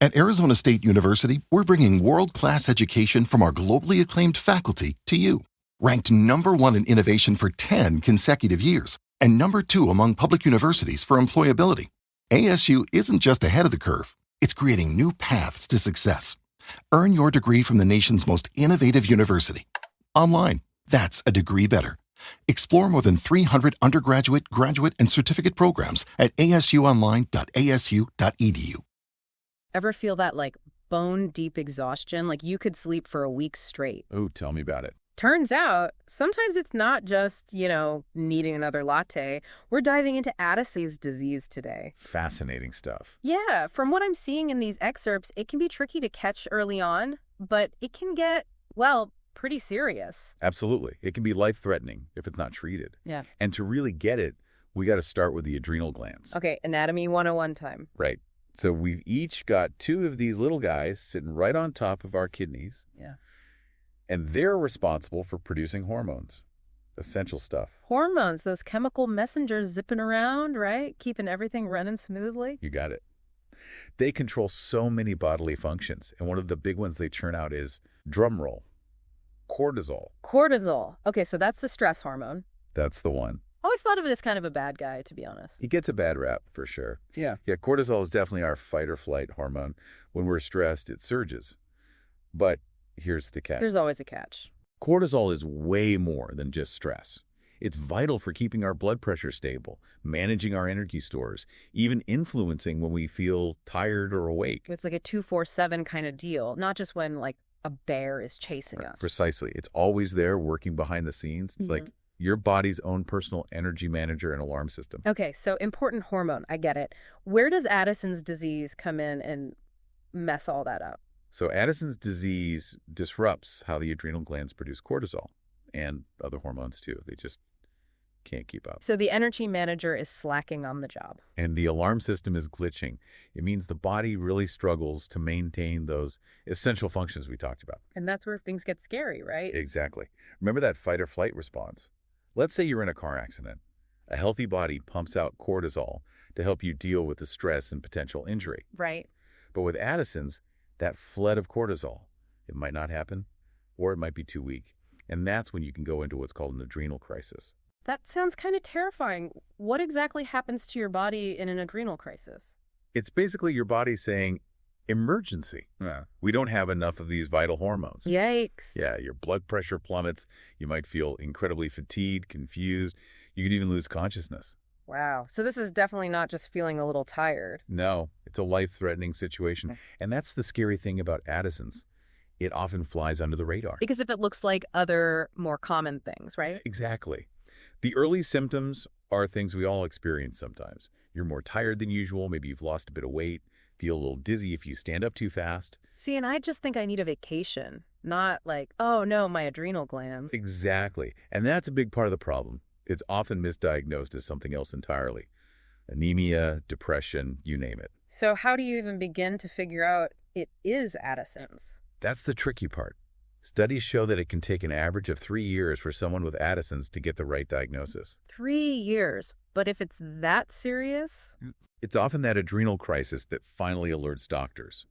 At Arizona State University, we're bringing world-class education from our globally acclaimed faculty to you. Ranked #1 in innovation for 10 consecutive years and #2 among public universities for employability, ASU isn't just ahead of the curve, it's creating new paths to success. Earn your degree from the nation's most innovative university. Online, that's a degree better. Explore more than 300 undergraduate, graduate, and certificate programs at asuonline.asu.edu. Ever feel that, like, bone-deep exhaustion? Like you could sleep for a week straight. Oh, tell me about it. Turns out, sometimes it's not just, needing another latte. We're diving into Addison's disease today. Fascinating stuff. Yeah, from what I'm seeing in these excerpts, it can be tricky to catch early on, but it can get, pretty serious. Absolutely. It can be life-threatening if it's not treated. Yeah. And to really get it, we got to start with the adrenal glands. Okay, Anatomy 101 time. Right. So we've each got 2 of these little guys sitting right on top of our kidneys. Yeah. And they're responsible for producing hormones. Essential stuff. Hormones, those chemical messengers zipping around, right? Keeping everything running smoothly. You got it. They control so many bodily functions. And one of the big ones they churn out is, drum roll, cortisol. Cortisol. Okay, so that's the stress hormone. That's the one. Always thought of it as kind of a bad guy, to be honest. He gets a bad rap, for sure. Yeah, cortisol is definitely our fight or flight hormone. When we're stressed, it surges. But here's the catch. There's always a catch. Cortisol is way more than just stress. It's vital for keeping our blood pressure stable, managing our energy stores, even influencing when we feel tired or awake. It's like a 24/7 kind of deal, not just when, like, a bear is chasing us. Precisely. It's always there working behind the scenes. It's like your body's own personal energy manager and alarm system. Okay, so important hormone. I get it. Where does Addison's disease come in and mess all that up? So Addison's disease disrupts how the adrenal glands produce cortisol and other hormones too. They just can't keep up. So the energy manager is slacking on the job. And the alarm system is glitching. It means the body really struggles to maintain those essential functions we talked about. And that's where things get scary, right? Exactly. Remember that fight or flight response? Let's say you're in a car accident. A healthy body pumps out cortisol to help you deal with the stress and potential injury. Right. But with Addison's, that flood of cortisol, it might not happen, or it might be too weak. And that's when you can go into what's called an adrenal crisis. That sounds kind of terrifying. What exactly happens to your body in an adrenal crisis? It's basically your body saying, emergency. We don't have enough of these vital hormones. Yikes. Yeah, your blood pressure plummets. You might feel incredibly fatigued, confused. You could even lose consciousness. Wow. So this is definitely not just feeling a little tired. No, it's a life-threatening situation. And that's the scary thing about Addison's. It often flies under the radar. Because if it looks like other more common things, right? Exactly. The early symptoms are things we all experience sometimes. You're more tired than usual. Maybe you've lost a bit of weight. Feel a little dizzy if you stand up too fast. See, and I just think I need a vacation, not like, oh no, my adrenal glands. Exactly. And that's a big part of the problem. It's often misdiagnosed as something else entirely. Anemia, depression, you name it. So how do you even begin to figure out it is Addison's? That's the tricky part. Studies show that it can take an average of 3 years for someone with Addison's to get the right diagnosis. 3 years? But if it's that serious? It's often that adrenal crisis that finally alerts doctors.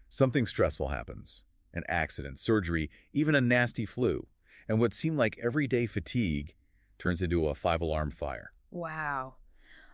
Something stressful happens. An accident, surgery, even a nasty flu. And what seemed like everyday fatigue turns into a 5-alarm fire. Wow.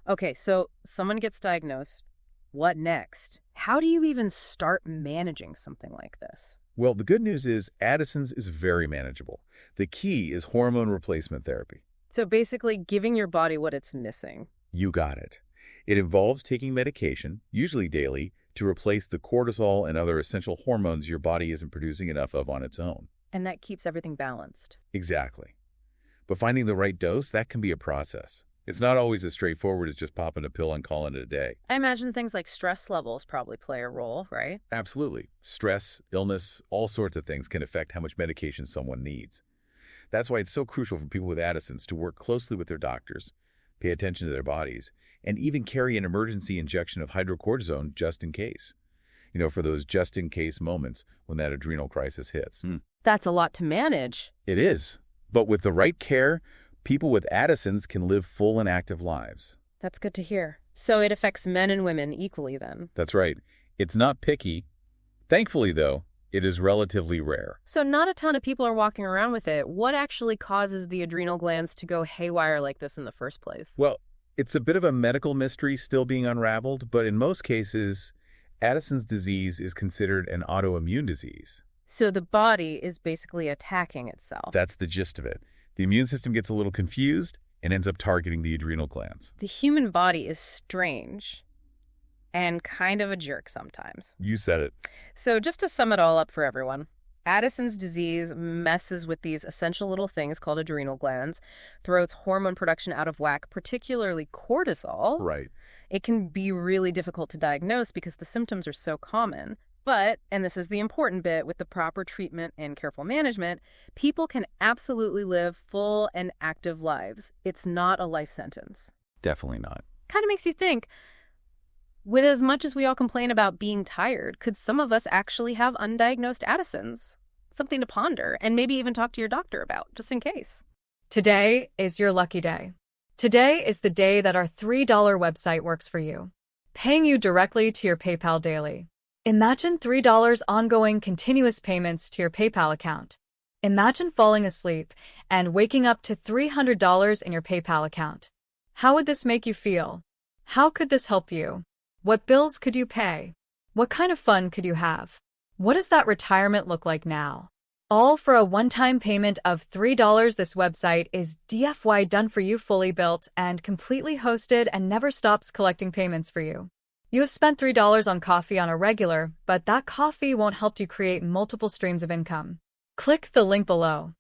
Okay, so someone gets diagnosed. What next? How do you even start managing something like this? Well, the good news is Addison's is very manageable. The key is hormone replacement therapy. So basically giving your body what it's missing. You got it. It involves taking medication, usually daily, to replace the cortisol and other essential hormones your body isn't producing enough of on its own. And that keeps everything balanced. Exactly. But finding the right dose, that can be a process. It's not always as straightforward as just popping a pill and calling it a day. I imagine things like stress levels probably play a role, right? Absolutely. Stress, illness, all sorts of things can affect how much medication someone needs. That's why it's so crucial for people with Addison's to work closely with their doctors, pay attention to their bodies, and even carry an emergency injection of hydrocortisone just in case. You know, for those just-in-case moments when that adrenal crisis hits. That's a lot to manage. It is. But with the right care, people with Addison's can live full and active lives. That's good to hear. So it affects men and women equally then. That's right. It's not picky. Thankfully, though, it is relatively rare. So not a ton of people are walking around with it. What actually causes the adrenal glands to go haywire like this in the first place? Well, it's a bit of a medical mystery still being unraveled, but in most cases, Addison's disease is considered an autoimmune disease. So the body is basically attacking itself. That's the gist of it. The immune system gets a little confused and ends up targeting the adrenal glands. The human body is strange and kind of a jerk sometimes. You said it. So just to sum it all up for everyone, Addison's disease messes with these essential little things called adrenal glands, throws hormone production out of whack, particularly cortisol. Right. It can be really difficult to diagnose because the symptoms are so common. But, and this is the important bit, with the proper treatment and careful management, people can absolutely live full and active lives. It's not a life sentence. Definitely not. Kind of makes you think, with as much as we all complain about being tired, could some of us actually have undiagnosed Addison's? Something to ponder, and maybe even talk to your doctor about, just in case. Today is your lucky day. Today is the day that our $3 website works for you, paying you directly to your PayPal daily. Imagine $3 ongoing continuous payments to your PayPal account. Imagine falling asleep and waking up to $300 in your PayPal account. How would this make you feel? How could this help you? What bills could you pay? What kind of fun could you have? What does that retirement look like now? All for a one-time payment of $3. This website is DFY done for you, fully built and completely hosted, and never stops collecting payments for you. You have spent $3 on coffee on a regular, but that coffee won't help you create multiple streams of income. Click the link below.